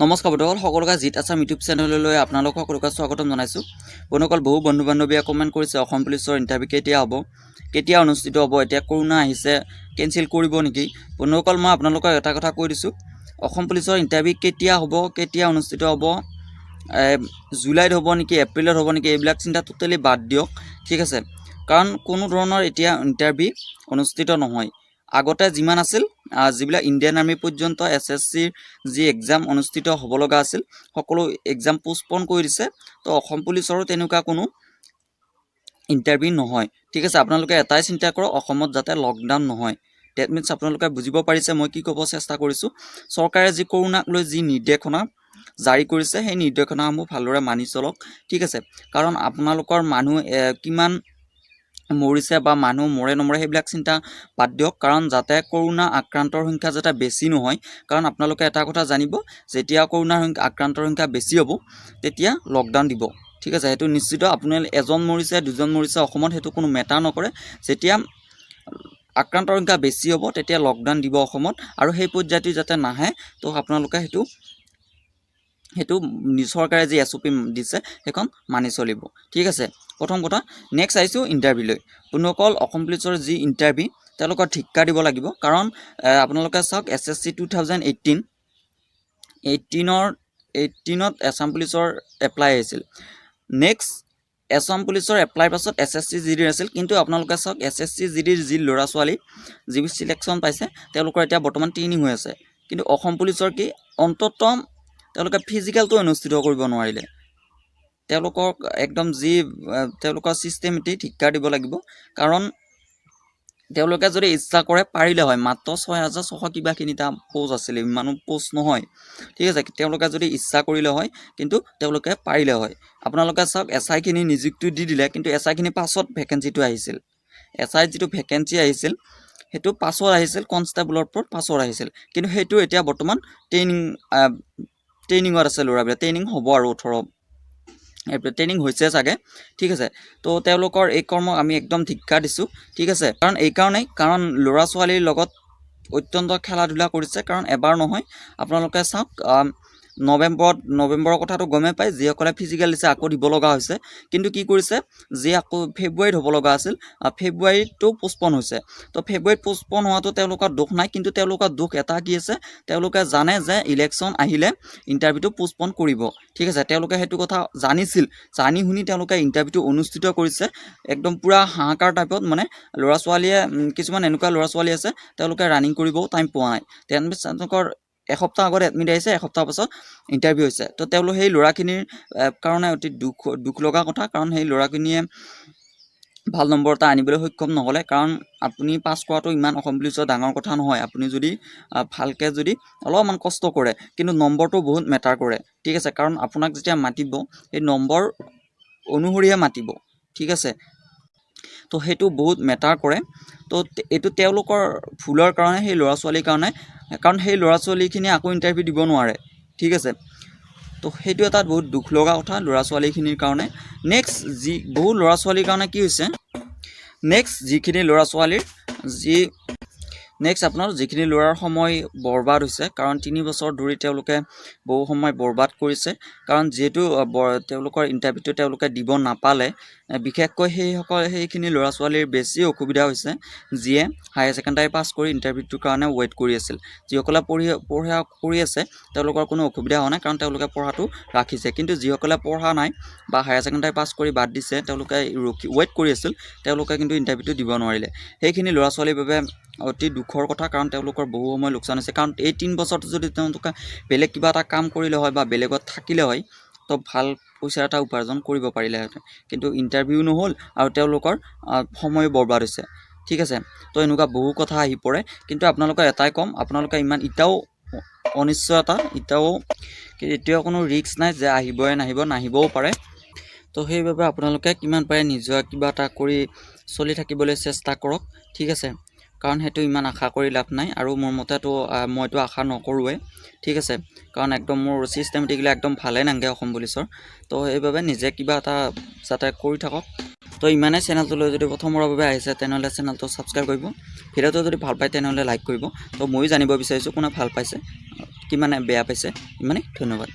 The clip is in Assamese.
নমস্কাৰ বন্ধুসকল, সকলোকে জিত আছাম ইউটিউব চেনেললৈ আপোনালোক সকলোকে স্বাগতম জনাইছোঁ। বন্ধুসকল, বহু বন্ধু বান্ধৱীয়ে কমেণ্ট কৰিছে অসম পুলিচৰ ইণ্টাৰভিউ কেতিয়া হ'ব, কেতিয়া অনুষ্ঠিত হ'ব, এতিয়া কৰোণা আহিছে কেঞ্চেল কৰিব নেকি। বন্ধুসকল, মই আপোনালোকক এটা কথা কৈ দিছোঁ, অসম পুলিচৰ ইণ্টাৰভিউ কেতিয়া হ'ব, কেতিয়া অনুষ্ঠিত হ'ব, জুলাইত হ'ব নেকি, এপ্ৰিলত হ'ব নেকি, এইবিলাক চিন্তা টোটেলি বাদ দিয়ক, ঠিক আছে। কাৰণ কোনো ধৰণৰ এতিয়া ইণ্টাৰভিউ অনুষ্ঠিত নহয়। আগতে যিমান আছিল, যিবিলাক ইণ্ডিয়ান আৰ্মি পৰ্যন্ত SSCৰ যি এক্সাম অনুষ্ঠিত হ'ব লগা আছিল, সকলো এক্সাম পোষ্টপন কৰি দিছে। তো অসম পুলিচৰো তেনেকুৱা কোনো ইণ্টাৰভিউ নহয়, ঠিক আছে। আপোনালোকে এটাই চিন্তা কৰক, অসমত যাতে লকডাউন নহয়। ডেট মিনছ আপোনালোকে বুজিব পাৰিছে মই কি ক'ব চেষ্টা কৰিছোঁ। চৰকাৰে যি কৰোণাক লৈ যি নিৰ্দেশনা জাৰি কৰিছে, সেই নিৰ্দেশনাসমূহ ভালদৰে মানি চলক, ঠিক আছে। কাৰণ আপোনালোকৰ মানুহ কিমান মৰিছে বা মানুহ মৰে নমৰে সেইবিলাক চিন্তা বাদ দিয়ক। কাৰণ যাতে কৰোণা আক্ৰান্তৰ সংখ্যা যাতে বেছি নহয়। কাৰণ আপোনালোকে এটা কথা জানিব, যেতিয়া কৰোণাৰ আক্ৰান্তৰ সংখ্যা বেছি হ'ব তেতিয়া লকডাউন দিব, ঠিক আছে। সেইটো নিশ্চিত। আপোনালোকে এজন মৰিছে দুজন মৰিছে অসমত সেইটো কোনো মেটাৰ নকৰে। যেতিয়া আক্ৰান্তৰ সংখ্যা বেছি হ'ব তেতিয়া লকডাউন দিব অসমত, আৰু সেই পৰ্যায়টো যাতে নাহে তো আপোনালোকে সেইটো চৰকাৰে যি SOP দিছে সেইখন মানি চলিব, ঠিক আছে। প্ৰথম কথা। নেক্সট আহিছোঁ ইণ্টাৰভিউলৈ। বন্ধুসকল, অসম পুলিচৰ যি ইণ্টাৰভিউ তেওঁলোকৰ ঠিকা দিব লাগিব। কাৰণ আপোনালোকে চাওক, SSC 2018ত আছাম পুলিচৰ এপ্লাই আহিছিল। নেক্সট আছাম পুলিচৰ এপ্লাইৰ পাছত SSC GD আছিল। কিন্তু আপোনালোকে চাওক, SSC GDৰ যি ল'ৰা ছোৱালী যিবোৰ চিলেকশ্যন পাইছে তেওঁলোকৰ এতিয়া বৰ্তমান ট্ৰেইনিং হৈ আছে। কিন্তু অসম পুলিচৰ কি অন্ততঃ তেওঁলোকে ফিজিকেলটো অনুষ্ঠিত কৰিব নোৱাৰিলে। তেওঁলোকক একদম তেওঁলোকৰ ছিষ্টেমেটিক ঠিকা দিব লাগিব। কাৰণ তেওঁলোকে যদি ইচ্ছা কৰে পাৰিলে হয়, মাত্ৰ 6,600 কিবাখিনিটা পোষ্ট আছিলে, ইমানো পোষ্ট নহয়, ঠিক আছে। তেওঁলোকে যদি ইচ্ছা কৰিলে হয়, কিন্তু তেওঁলোকে পাৰিলে হয়। আপোনালোকে চাওক, SI-খিনি নিযুক্তি দি দিলে, কিন্তু SI-খিনি পাছত ভেকেঞ্চিটো আহিছিল। SI যিটো ভেকেঞ্চি আহিছিল সেইটো পাছত আহিছিল, কনষ্টেবলৰ ওপৰত পাছত আহিছিল। কিন্তু সেইটো এতিয়া বৰ্তমান ট্ৰেইনিঙত আছে ল'ৰাবিলাক। ট্ৰেইনিং হ'ব আৰু 18 ট্ৰেইনিং হৈছে চাগে, ঠিক আছে। তো তেওঁলোকৰ এই কৰ্মক আমি একদম ধিক্কাৰ দিছোঁ, ঠিক আছে। কাৰণ এইকাৰণেই, কাৰণ ল'ৰা ছোৱালীৰ লগত অত্যন্ত খেলা ধূলা কৰিছে। কাৰণ এবাৰ নহয়, আপোনালোকে চাওক, নৱেম্বৰৰ কথাটো গমেই পায়, যিসকলে ফিজিকেল দিছে আকৌ দিব লগা হৈছে। কিন্তু কি কৰিছে, যি আকৌ ফেব্ৰুৱাৰীত হ'ব লগা আছিল, ফেব্ৰুৱাৰীতো পোষ্টপন হৈছে। তো ফেব্ৰুৱাৰীত পোষ্টপন হোৱাটো তেওঁলোকৰ দোষ নাই। কিন্তু তেওঁলোকৰ দোষ এটা কি আছে, তেওঁলোকে জানে যে ইলেকশ্যন আহিলে ইণ্টাৰভিউটো পোষ্টপন কৰিব, ঠিক আছে। তেওঁলোকে সেইটো কথা জানিছিল, জানি শুনি তেওঁলোকে ইণ্টাৰভিউটো অনুষ্ঠিত কৰিছে একদম পূৰা হাহাকাৰ টাইপত। মানে ল'ৰা ছোৱালীয়ে কিছুমান এনেকুৱা ল'ৰা ছোৱালী আছে তেওঁলোকে ৰানিং কৰিবও টাইম পোৱা নাই। তেওঁলোকৰ এসপ্তাহ আগত এডমিট আহিছে, এসপ্তাহ পাছত ইণ্টাৰভিউ হৈছে। তো তেওঁলোক সেই ল'ৰাখিনিৰ কাৰণে অতি দুখ লগা কথা। কাৰণ সেই ল'ৰাখিনিয়ে ভাল নম্বৰ এটা আনিবলৈ সক্ষম নহ'লে। কাৰণ আপুনি পাছ কৰাটো ইমান অসম পুলিচৰ ডাঙৰ কথা নহয়। আপুনি যদি ভালকৈ যদি অলপমান কষ্ট কৰে, কিন্তু নম্বৰটো বহুত মেটাৰ কৰে, ঠিক আছে। কাৰণ আপোনাক যেতিয়া মাতিব সেই নম্বৰ অনুসৰিহে মাতিব, ঠিক আছে। তো সেইটো বহুত মেটাৰ কৰে। তো এইটো তেওঁলোকৰ ভুলৰ কাৰণে, সেই ল'ৰা ছোৱালীৰ কাৰণে। কাৰণ সেই ল'ৰা ছোৱালীখিনিয়ে আকৌ ইণ্টাৰভিউ দিব নোৱাৰে, ঠিক আছে। তো সেইটো এটা বহুত দুখ লগা কথা ল'ৰা ছোৱালীখিনিৰ কাৰণে। নেক্সট বহু ল'ৰা ছোৱালীৰ কাৰণে কি হৈছে, যিখিনি ল'ৰা ছোৱালীৰ যিখিনি ল'ৰাৰ সময় বৰবাদ হৈছে। কাৰণ 3 বছৰ ধৰি তেওঁলোকে বহু সময় বৰবাদ কৰিছে। কাৰণ যিহেতু তেওঁলোকৰ ইণ্টাৰভিউটো তেওঁলোকে দিব নাপালে, বিশেষকৈ সেইখিনি ল'ৰা ছোৱালীৰ বেছি অসুবিধা হৈছে, যিয়ে হায়াৰ ছেকেণ্ডাৰী পাছ কৰি ইণ্টাৰভিউটোৰ কাৰণে ৱেইট কৰি আছিল। যিসকলে পঢ়ি আছে তেওঁলোকৰ কোনো অসুবিধা হোৱা নাই, কাৰণ তেওঁলোকে পঢ়াটো ৰাখিছে। কিন্তু যিসকলে পঢ়া নাই বা হায়াৰ ছেকেণ্ডাৰী পাছ কৰি বাদ দিছে, তেওঁলোকে ৱেইট কৰি আছিল, তেওঁলোকে কিন্তু ইণ্টাৰভিউটো দিব নোৱাৰিলে। সেইখিনি ল'ৰা ছোৱালীৰ বাবে অতি দুখৰ কথা। কাৰণ তেওঁলোকৰ বহু সময় লোকচান হৈছে। কাৰণ এই 3 বছৰটো যদি তেওঁলোকে বেলেগ কিবা এটা কাম কৰিলে হয় বা বেলেগত থাকিলে হয়, তো ভাল পইচা এটা উপাৰ্জন কৰিব পাৰিলেহেঁতেন। কিন্তু ইণ্টাৰভিউ নহ'ল আৰু তেওঁলোকৰ সময় বৰবাদ হৈছে, ঠিক আছে। তো এনেকুৱা বহু কথা আহি পৰে। কিন্তু আপোনালোকে এটাই ক'ম, আপোনালোকে এতিয়াও অনিশ্চয়তা, এতিয়াও কোনো ৰিস্ক নাই যে আহিবই নাহিবও পাৰে। তো সেইবাবে আপোনালোকে কিমান পাৰে নিজৰ কিবা এটা কৰি চলি থাকিবলৈ চেষ্টা কৰক, ঠিক আছে। কাৰণ সেইটো ইমান আশা কৰি লাভ নাই। আৰু মোৰ মতেতো মইতো আশা নকৰোঁৱে, ঠিক আছে। কাৰণ একদম মোৰ ছিষ্টেমেটিকলি একদম ভালেই নালাগে অসম পুলিচৰ। তো সেইবাবে নিজে কিবা এটা যাতে কৰি থাকক। তো ইমানেই। চেনেলটোলৈ যদি প্ৰথমবাৰৰ বাবে আহিছে তেনেহ'লে চেনেলটো ছাবস্ক্ৰাইব কৰিব। ভিডিঅ'টো যদি ভাল পায় তেনেহ'লে লাইক কৰিব। তো ময়ো জানিব বিচাৰিছোঁ কোনে ভাল পাইছে। কিমানে বেয়া পাইছে ইমানেই ধন্যবাদ।